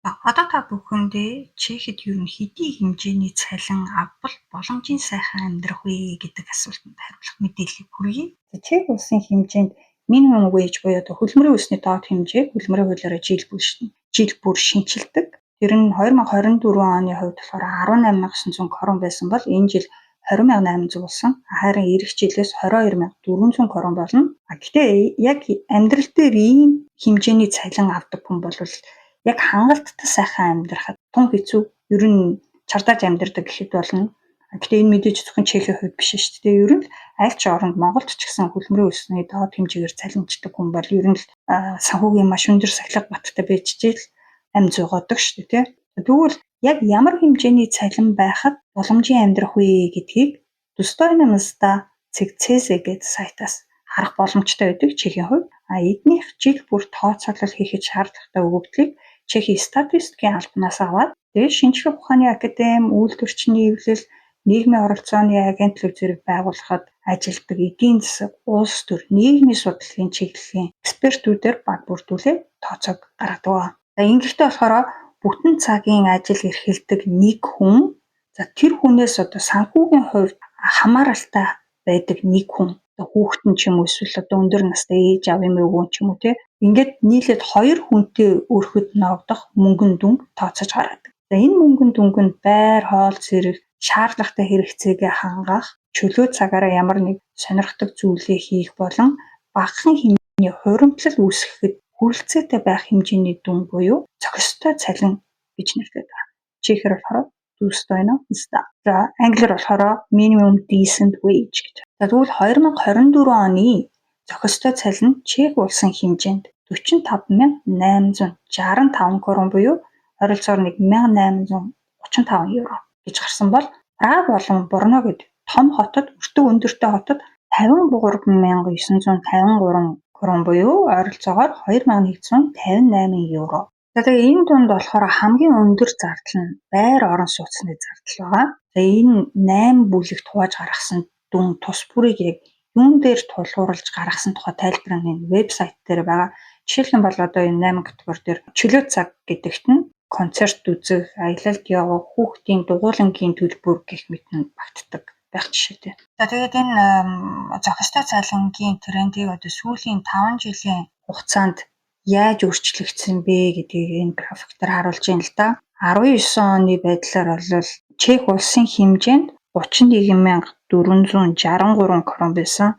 Одоо та бүхэндээ Чехэд ер нь хэдий хэмжээний цалин авбал боломжийн сайхан амьдрах вэ гэдэг асуултанд хариулах мэдээллийг хүргэе. Чех улсын хэмжээнд минимум wage буюу одоо хөлбөмбөрийн үсний доод хэмжээ хөлбөмбөрийн хуулиараа жил бүр шинжилдэг. Тэр нь 2024 оны хувьд болохоор 18,900 крон байсан бол энэ жил 20,800 болсон. Харин эх жилээс 22,400 крон болно. Гэхдээ яг амьдрал дээр ийм хэмжээний цалин авдаг хүн бол яг хангалттай сайхан амьдрахад тун хэцүү ер нь чардаж амьдрдаг гэхэд болно. Гэхдээ энэ мэдээж зөвхөн Чехийн хувьд биш шүү дээ. Ер нь аль ч оронд Монголд ч гэсэн хөлбөмбөрийн үсний доод хэмжээгээр цалинждаг хүн бол ер нь санхүүгийн маш өндөр сахилга баттай байж ижил амь зуйгаадаг шүү дээ. Тэгвэл яг ямар хэмжээний цалин байхад боломжийн амьдрах вэ гэдгийг Достойно места ЦС гэдэг сайтаас харах боломжтой байдаг Чехийн хувьд. Эднийх жил бүр тооцоолол хийхэд шаардлагатай өгөгдлийг Чехийн статистикийн албанаас аваад тэгээд шинжлэх ухааны академи, үйлдвэрчний эвлэл, нийгмийн оролцооны агентлаг зэрэг байгууллагад ажилладаг эдийн засаг, улс төр, нийгмийн судлалын чиглэлийн экспертүүдээр баг бүрдүүлээд тооцоог гаргадаг. Ингэхдээ болохоор бүтэн цагийн ажил эрхэлдэг нэг хүн тэр хүнээс одоо санхүүгийн хувьд хамааралтай байдаг нэг хүн хүүхдэн ч юм уу эсвэл одоо өндөр настай ээж аав юм өвгөн ч юм уу тий. Ингээд нийлээд 2 хүнтэй өрхөд ногдох мөнгөн дүнг тооцож гаргадаг. Энэ мөнгөн дүнг нь байр, хоол, зэрэг шаардлагатай хэрэгцээгээ хангах, чөлөө цагаараа ямар нэг сонирхдаг зүйлээ хийх болон багахан хэмжээний хуримтлал үүсгэхэд хүрэлцээтэй байх хэмжээний дүн буюу зохистой цалин гэж нэрлэдэг. Чехээр болохоор Достойно места. За англиар болохоор minimum decent wage гэж. Тэгвэл 2024 оны зохистой цалин Чех улсын хэмжээнд 45,865 крон буюу ойролцоогоор 1,835 евро гэж гарсан бол Праг болон Брно гэдэг том хотод өртөг өндөртэй хотод 53,953 крон буюу ойролцоогоор 2,158 евро. Тэгэхээр энэ дунд болохоор хамгийн өндөр зардал нь байр орон сууцны зардал байгаа. Энэ 8 бүлэгт хувааж гаргасан дүн тус бүрийг яг юун дээр тулгуурлаж гаргасан тухай тайлбар нь вебсайт дээр байгаа. Жишээлбэл бол одоо энэ 8 категори дээр чөлөө цаг гэдэгт нь концерт үзэх, аялалд явах, хүүхдийн дугуйлангийн төлбөр гэх мэт нь багтдаг байх жишээтэй. За тэгээд энэ зохистой цалингийн трендийг одоо сүүлийн 5 жилийн хугацаанд яаж өөрчлөгдсөн бэ гэдгийг энэ график дээр харуулж байна л да. 19 оны байдлаар бол Чех улсын хэмжээнд 31,463 крон байсан.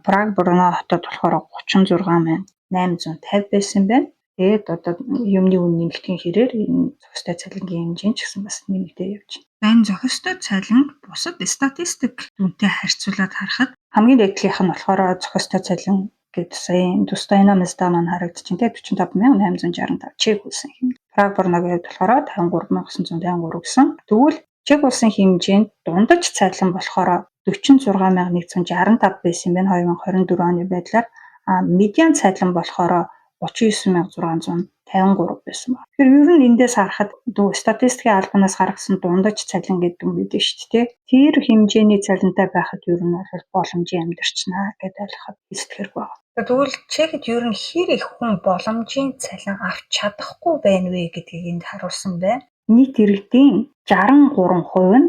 Праг, Брно хотод болохоор 36,850 байсан байна. Тэгээд одоо юмны үн нэмэгдэхин хэрээр энэ зохистой цалингийн хэмжээ ч гэсэн бас нэмэгдээ явж байна. Энэ зохистой цалинг бусад статистик дүнтэй харьцуулаад харахад хамгийн дээдлийнх нь болохоор зохистой цалин гэдэг сая Достойно места маань харагдаж байна. 45,865 Чех улсын хэмжээ. Праг, Брногийн хувьд болохоор 53,953 гэсэн. Тэгвэл Чех улсын хэмжээнд дундаж цалин болохоор 46,165 байсан байна 2024 оны байдлаар. Медиан цалин болохоор 39,653 байсан байна. Тэгэхээр ер нь эндээс харахад статистикийн албанаас гаргасан дундаж цалин гэдэг юм байдаг шүү дээ. Тэр хэмжээний цалинтай байхад ер нь бол боломжийн амьдарчнаа гэдээ ойлгоход хэлцэхээр байна. Тэгвэл Чехэд ер нь хэр их хүн боломжийн цалин авч чадахгүй байна вэ гэдгийг энд харуулсан байна. Нийт иргэдийн 63% нь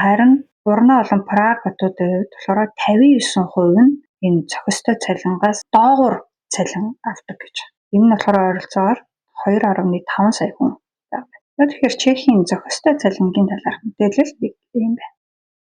харин Брно болон Праг хотуудын хувьд болохоор 59% нь энэ зохистой цалингаас доогуур цалин авдаг гэж. Энэ нь болохоор ойролцоогоор 2.5 сая хүн байна. Тэгэхээр Чехийн зохистой цалингийн талаарх мэдээлэл ийм байна.